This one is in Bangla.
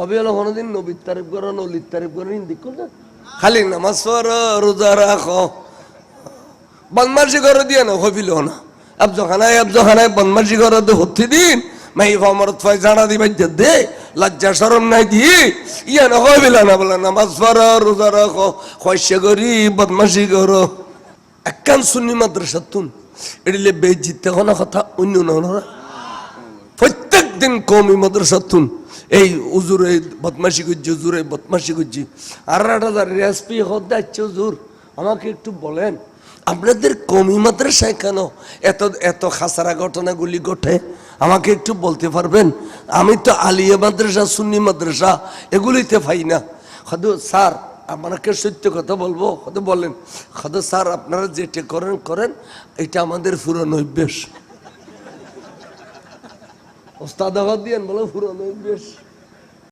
অবিয়াল কোনোদিন নবীর তারিফ করো নলির তারিফ করো হিন্দি করো খালি নামাজ পড়ো রোজা রাখো বদমাশি করো দিয়ে না হবিল না আবজখানায় বদমাশি করো তো হতে দিন মাই ভমরত ফাই জানা দিবাই দে লজ্জা শরম নাই দি ইয়া না হবিল না বলে নামাজ পড়ো রোজা রাখো খয়সা করি বদমাশি করো একখান সুন্নি মাদ্রাসা তুন এডিলে বেজিতে কোনো কথা অন্য না প্রত্যেক দিন কমি মাদ্রাসা তুন এই উজুরে বদমাশি করছি উজুরে বদমাশি করছি আর 8,000 রেসপি হতে যাচ্ছে হুজুর আমাকে একটু বলেন আপনাদের কমি মাদ্রাসায় কেন এত এত খাসারা ঘটনাগুলি ঘটে আমাকে একটু বলতে পারবেন আমি তো আলিয়া মাদ্রাসা সুন্নি মাদ্রাসা এগুলিতে পাই না হয়তো স্যার আপনাকে সত্য কথা বলবো হয়তো বলেন হয়তো স্যার আপনারা যেটা করেন করেন এটা আমাদের পুরনো অভ্যেস ওস্তাদ দিয়েন বলো পুরনো অভ্যেস